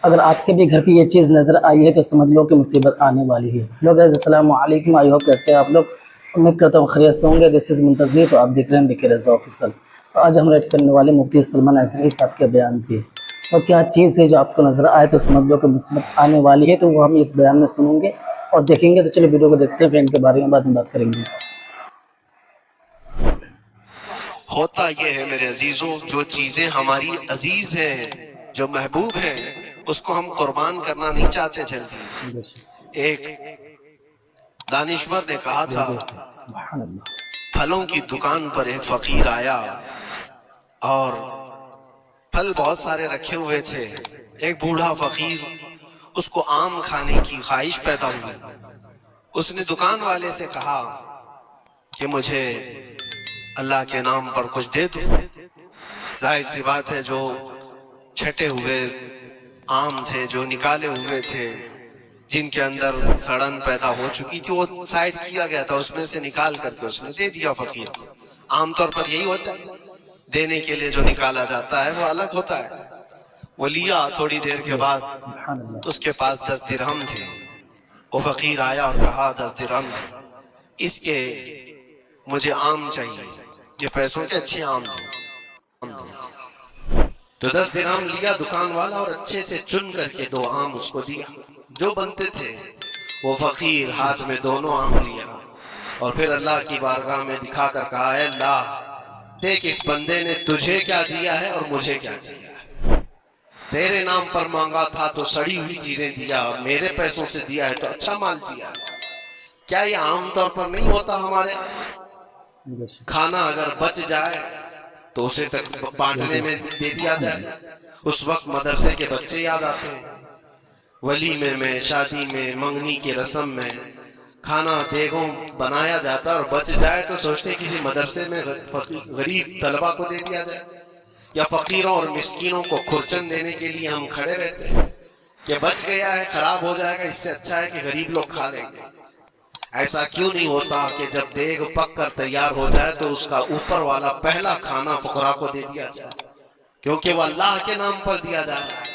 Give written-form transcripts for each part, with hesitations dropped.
اگر آپ کے بھی گھر پہ یہ چیز نظر آئی ہے تو سمجھ لو کہ مصیبت آنے والی ہے۔ لوگ السلام علیکم، آئی ہوپ کیسے ہیں آپ لوگ؟ امید کرتا ہوں خیریت سے ہوں گے۔ دس از منتظر، تو آپ دیکھ رہے ہیں بک رضا آفیسر۔ تو آج ہم ریڈ کرنے والے مفتی سلمان اظہری صاحب کے بیان پہ، اور کیا چیز ہے جو آپ کو نظر آئے تو سمجھ لو کہ مصیبت آنے والی ہے، تو وہ ہم اس بیان میں سنیں گے اور دیکھیں گے۔ تو چلو ویڈیو کو دیکھتے ہیں، پھر ان کے بارے میں بعد میں بات کریں گے۔ ہوتا یہ ہے میرے عزیزوں، جو چیزیں ہماری عزیز ہیں، جو محبوب ہیں، اس کو ہم قربان کرنا نہیں چاہتے جلدی۔ ایک دانشور نے کہا تھا، سبحان اللہ۔ پھلوں کی دکان پر ایک فقیر آیا اور پھل بہت سارے رکھے ہوئے تھے۔ ایک بوڑھا فقیر، اس کو آم کھانے کی خواہش پیدا ہوئی۔ اس نے دکان والے سے کہا کہ مجھے اللہ کے نام پر کچھ دے دو۔ ظاہر سی بات ہے، جو چھٹے ہوئے آم تھے، جو نکالے ہوئے تھے، جن کے اندر سڑن پیدا ہو چکی تھی، وہ سائڈ کیا گیا تھا، اس میں سے نکال کر کے اس نے دے دیا فقیر کو۔ عام طور پر یہی ہوتا ہے، دینے کے لیے جو نکالا جاتا ہے وہ الگ ہوتا ہے۔ وہ لیا، تھوڑی دیر کے بعد اس کے پاس 10 درہم تھے۔ وہ فقیر آیا اور کہا 10 درہم اس کے مجھے آم چاہیے، یہ پیسوں کے اچھے آم دیں۔ تو 10 درہم لیا دکان والا اور اچھے سے چن کر کے 2 آم اس کو دیا جو بنتے تھے۔ وہ فقیر ہاتھ میں دونوں آم لیا اور پھر اللہ کی بارگاہ میں دکھا کر کہا، اے اللہ، دیکھ اس بندے نے تجھے کیا دیا ہے اور مجھے کیا دیا ہے۔ تیرے نام پر مانگا تھا تو سڑی ہوئی چیزیں دیا، اور میرے پیسوں سے دیا ہے تو اچھا مال دیا۔ کیا یہ عام طور پر نہیں ہوتا ہمارے کھانا اگر بچ جائے تو اسے تک بانٹنے میں دے دیا جائے؟ اس وقت مدرسے کے بچے یاد آتے ہیں، ولیمے میں، شادی میں، منگنی کی رسم میں کھانا دیگوں بنایا جاتا اور بچ جائے تو سوچتے کسی مدرسے میں غریب طلبہ کو دے دیا جائے، یا فقیروں اور مسکینوں کو کھرچن دینے کے لیے ہم کھڑے رہتے ہیں کہ بچ گیا ہے، خراب ہو جائے گا، اس سے اچھا ہے کہ غریب لوگ کھا لیں گے۔ ایسا کیوں نہیں ہوتا کہ جب دیگ پک کر تیار ہو جائے تو اس کا اوپر والا پہلا کھانا فقراء کو دے دیا جائے، کیونکہ وہ اللہ کے نام پر دیا جا رہا ہے۔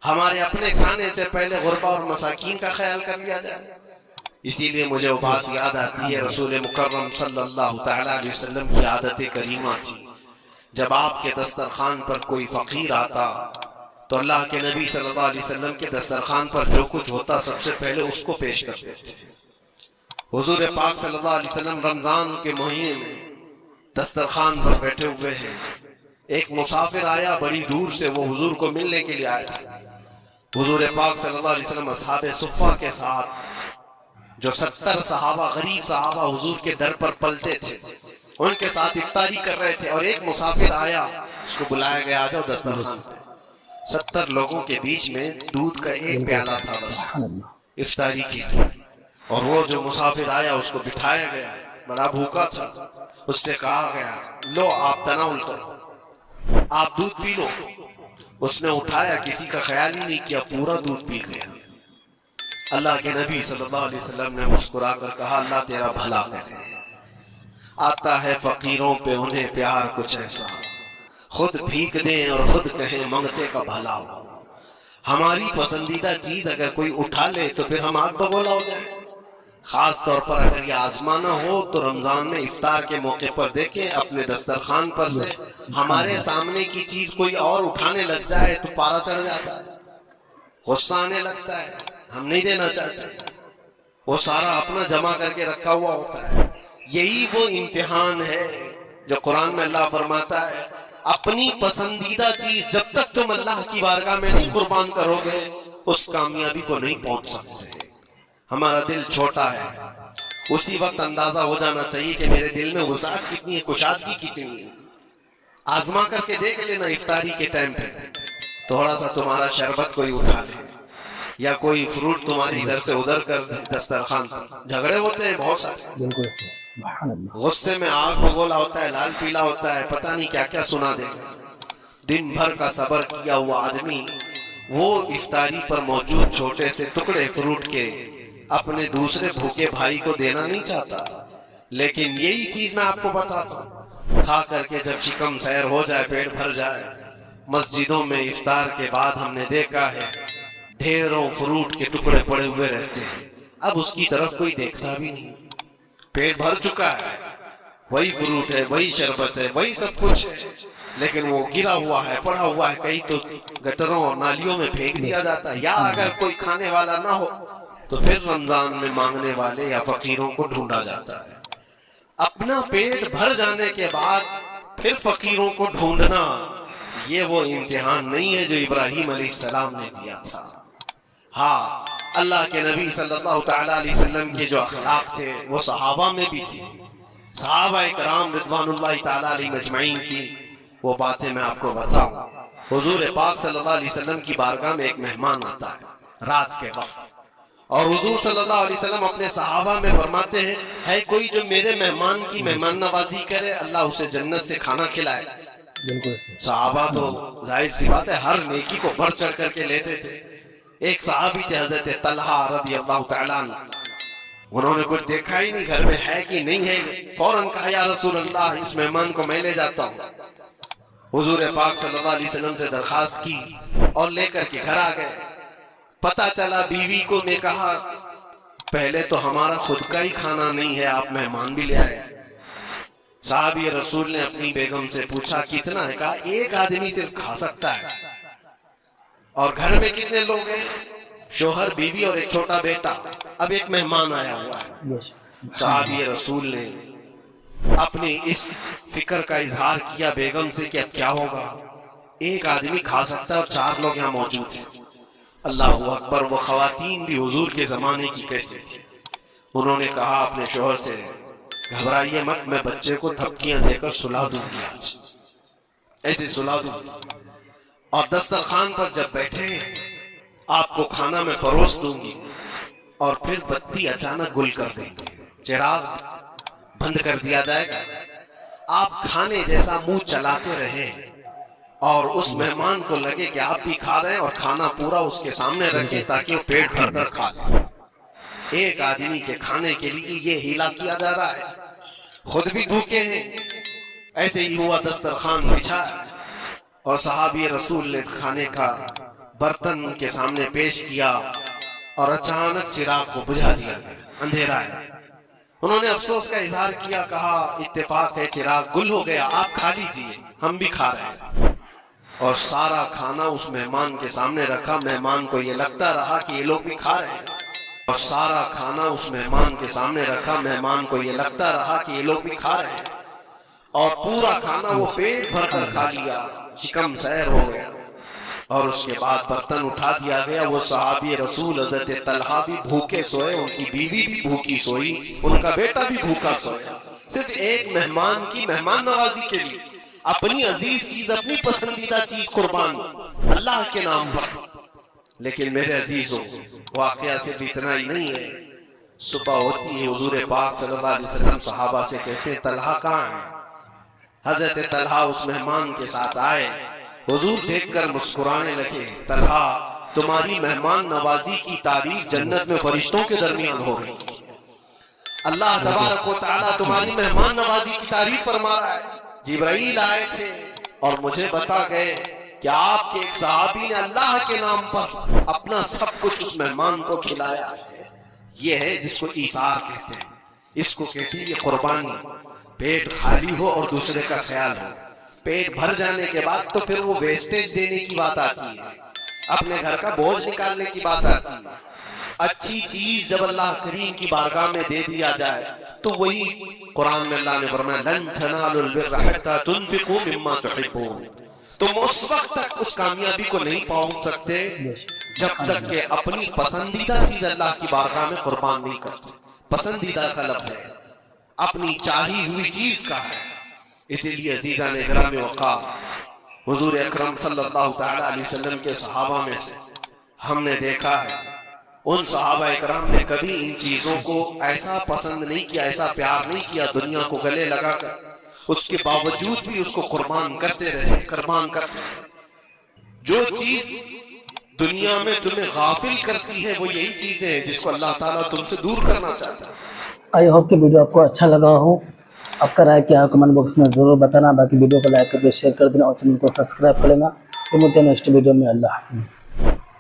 ہمارے اپنے کھانے سے پہلے غربا اور مساکین کا خیال کر لیا جائے۔ اسی لیے مجھے وہ بات یاد آتی ہے، رسول مکرم صلی اللہ تعالیٰ علیہ وسلم کی عادت کریمہ تھی، جب آپ کے دسترخوان پر کوئی فقیر آتا تو اللہ کے نبی صلی اللہ علیہ وسلم کے دسترخوان پر جو کچھ ہوتا سب سے پہلے اس کو پیش کر دیتے تھے۔ حضور پاک صلی اللہ علیہ وسلم رمضان کے مہینے میں دسترخوان پر بیٹھے ہوئے ہیں، ایک مسافر آیا بڑی دور سے، وہ حضور کو ملنے کے لیے آیا تھا۔ حضور پاک صلی اللہ علیہ وسلم اصحاب صفہ کے ساتھ، جو 70 صحابہ، غریب صحابہ حضور کے در پر پلتے تھے، ان کے ساتھ افطاری کر رہے تھے، اور ایک مسافر آیا، اس کو بلایا گیا، آ جاؤ دسترخوان پہ۔ 70 لوگوں کے بیچ میں دودھ کا ایک پیالہ تھا بس افطاری کے لیے، اور وہ جو مسافر آیا اس کو بٹھایا گیا، بڑا بھوکا تھا، اس سے کہا گیا لو آپ تناول کرو، آپ دودھ پی لو۔ اس نے اٹھایا، کسی کا خیال ہی نہیں کیا، پورا دودھ پی گیا۔ اللہ کے نبی صلی اللہ علیہ وسلم نے مسکرا کر کہا، اللہ تیرا بھلا کرے، آتا ہے فقیروں پہ انہیں پیار کچھ ایسا، خود بھیک دیں اور خود کہیں منگتے کا بھلا ہو۔ ہماری پسندیدہ چیز اگر کوئی اٹھا لے تو پھر ہم آگ بگولا ہو جائیں۔ خاص طور پر اگر یہ آزمانا ہو تو رمضان میں افطار کے موقع پر دیکھیں، اپنے دسترخوان پر سے ہمارے سامنے کی چیز کوئی اور اٹھانے لگ جائے تو پارا چڑھ جاتا ہے، غصہ آنے لگتا ہے، ہم نہیں دینا چاہتے، وہ سارا اپنا جمع کر کے رکھا ہوا ہوتا ہے۔ یہی وہ امتحان ہے جو قرآن میں اللہ فرماتا ہے، اپنی پسندیدہ چیز جب تک تم اللہ کی بارگاہ میں نہیں قربان کرو گے اس کامیابی کو نہیں پہنچ سکتے۔ ہمارا دل چھوٹا ہے، اسی وقت اندازہ ہو جانا چاہیے کہ میرے دل میں وسعت کتنی ہے، کشادگی کتنی ہے۔ آزما کر کے دیکھ لینا، افطاری کے ٹائم پہ تھوڑا سا تمہارا شربت کوئی اٹھا لے، یا کوئی فروٹ تمہاری ادھر سے ادھر کر دے دسترخوان پر۔ جھگڑے ہوتے ہیں بہت سارے، غصے میں آگ بگولا ہوتا ہے، لال پیلا ہوتا ہے، پتہ نہیں کیا کیا سنا دے گا۔ دن بھر کا صبر کیا ہوا آدمی وہ افطاری پر موجود چھوٹے سے ٹکڑے فروٹ کے اپنے دوسرے بھوکے بھائی کو دینا نہیں چاہتا، لیکن یہی چیز میں آپ کو بتاتا ہوں، کھا کر کے جب شکم سیر ہو جائے، پیٹ بھر جائے، मस्जिदों में इफ्तार के बाद हमने देखा है ढेरों फ्रूट के टुकड़े पड़े हुए रहते हैं, अब उसकी तरफ कोई देखता भी नहीं। पेट भर चुका है, वही फ्रूट है, वही शरबत है, वही सब कुछ है, लेकिन वो गिरा हुआ है, पड़ा हुआ है, कहीं तो गटरों और नालियों में फेंक दिया जाता है, या अगर कोई खाने वाला ना हो तो फिर रमजान में मांगने वाले या फकीरों को ढूंढा जाता है। अपना पेट भर जाने के बाद फिर फकीरों को ढूंढना, ये वो इम्तिहान नहीं है जो इब्राहिम अलैहिस्सलाम ने दिया था। हाँ, अल्लाह के नबी सल्लल्लाहु तआला अलैहि वसल्लम के जो अखलाक थे वो सहाबा में भी थी। सहाबा इकराम रिदवानुल्लाहि तआला अलैहिम अजमईन की वो बातें मैं आपको बताऊं। हुजूर पाक सल्लल्लाहु अलैहि वसल्लम की बारगाह में एक मेहमान आता है रात के वक्त, और हुजूर सल्लल्लाहु अलैहि वसल्लम अपने सहाबा में फरमाते हैं, है कोई जो मेरे मेहमान की मेहमान नवाजी करे, अल्लाह उसे जन्नत से खाना खिलाए। बिल्कुल सहाबा तो जाहिर सी बात है हर नेकी को बढ़ चढ़ करके लेते थे। एक सहाबी थे हजरत तलहा रज़ी अल्लाह तआला अन्हु, उन्होंने कुछ देखा ही नहीं घर में है कि नहीं है, फौरन कहा या रसूल अल्लाह इस मेहमान को मैं ले जाता हूँ। हुजूर पाक सल्लल्लाहु अलैहि वसल्लम से दरखास्त की और लेकर के घर आ गए। पता चला बीवी को ने कहा पहले तो हमारा खुद का ही खाना नहीं है, आप मेहमान भी ले आए। साहबी रसूल ने अपनी बेगम से पूछा कितना है, कहा एक आदमी सिर्फ खा सकता है। और घर में कितने लोग हैं, शोहर बीवी और एक छोटा बेटा, अब एक मेहमान आया हुआ है। साहबी रसूल ने अपने इस फिक्र का इजहार किया बेगम से कि अब क्या होगा, एक आदमी खा सकता है और 4 लोग यहाँ मौजूद हैं। अल्लाह अकबर, वो खवातीन भी हुजूर के जमाने की कैसे थी। उन्होंने कहा अपने शोहर से घबराइए मत, मैं बच्चे को धमकियां देकर सुला दूंगी, आज ऐसे सुला दूंगी, और दस्तरखान पर जब बैठे आपको खाना में परोस दूंगी, और फिर बत्ती अचानक गुल कर देंगे, चिराग बंद कर दिया जाएगा, आप खाने जैसा मुंह चलाते रहे और उस मेहमान को लगे कि आप भी खा रहे हैं, और खाना पूरा उसके सामने रखें ताकि वो पेट भर कर खा ले। एक आदमी के खाने के लिए ये हीला किया जा रहा है, खुद भी भूखे हैं। ऐसे ही हुआ, दस्तरखान बिछा और सहाबी रसूल ने खाने का बर्तन उनके सामने पेश किया और अचानक चिराग को बुझा दिया गया, अंधेरा है। उन्होंने अफसोस का इजहार किया, कहा इत्तेफाक है चिराग गुल हो गया, आप खा लीजिए, हम भी खा रहे हैं। और सारा खाना उस मेहमान के सामने रखा, मेहमान को ये लगता रहा कि ये लोग भी खा रहे हैं, और सारा खाना उस मेहमान के सामने रखा, मेहमान को ये लगता रहा कि ये लोग भी खा रहे हैं, और पूरा खाना वो पेट भर कर खा लिया, शिकम सैर हो गया। और उसके बाद बर्तन उठा दिया गया। वो सहाबी रसूल हज़रत तलहा भी भूखे सोए, उनकी बीवी भी भूखी सोई, उनका बेटा भी भूखा सोया, सिर्फ एक मेहमान की मेहमान नवाजी के लिए अपनी अजीज चीज, अपनी पसंदीदा चीज कुर्बान अल्लाह के नाम पर। लेकिन मेरे अजीजों, वाकया सिर्फ इतना ही नहीं है। सुबह होती है, हुजूर पाक सल्लल्लाहु अलैहि वसल्लम सहाबा से कहते हैं तलहा कहाँ है। हजरत तलहा उस मेहमान के साथ आए, हुजूर देखकर मुस्कुराने लगे, तलहा तुम्हारी मेहमान नवाजी की तारीफ जन्नत में फरिश्तों के दरमियान हो रही है। अल्लाह तबारक व तआला तुम्हारी मेहमान नवाजी की तारीफ फरमा रहा है। जिब्राइल आए थे और मुझे बता गए कि आपके एक सहाबी ने अल्लाह के नाम पर अपना सब कुछ उस मेहमान को खिलाया है। ये है जिसको ईसार कहते हैं, इसको कहते हैं ये कुर्बानी। पेट खाली हो और दूसरे का ख्याल हो। पेट भर जाने के बाद तो फिर वो वेस्टेज देने की बात आती है, अपने घर का बोझ निकालने की बात आती है। अच्छी चीज जब अल्लाह करीम की बारगाह में दे दिया जाए तो वही कुरान में अल्लाह ने फरमाया लन तनालुल बिर्रा हत्ता तुनफिकू मिम्मा तुहिब्बून। तुम उस वक्त तक उस कामयाबी को नहीं पहुंच सकते जब तक कि अपनी पसंदीदा चीज अल्लाह की बारगाह में कुर्बान नहीं करते। पसंदीदा का लफ्ज है, अपनी चाही हुई चीज का है। इसीलिए अजीज़ान इकराम वक़ार, हुजूर अकरम सल्लल्लाहु तआला अलैहि वसल्लम के सहाबा में से हमने देखा है, उन सहाबा इकराम ने कभी इन चीजों को ऐसा पसंद नहीं किया, ऐसा प्यार नहीं किया, दुनिया को गले लगाकर उसके बावजूद भी उसको कुर्बान करते रहे, कुर्बान करते रहे। जो चीज दुनिया में तुम्हें गाफिल करती है वो यही चीज है जिसको अल्लाह ताला तुमसे दूर करना चाहता है। आई होप कि वीडियो आपको अच्छा लगा हो। आपका राय क्या है कमेंट बॉक्स में ज़रूर बताना। बाकी वीडियो को लाइक करके शेयर कर देना और चैनल को सब्सक्राइब कर लेना। پھر ملتے ہیں نیکسٹ ویڈیو میں. اللہ حافظ.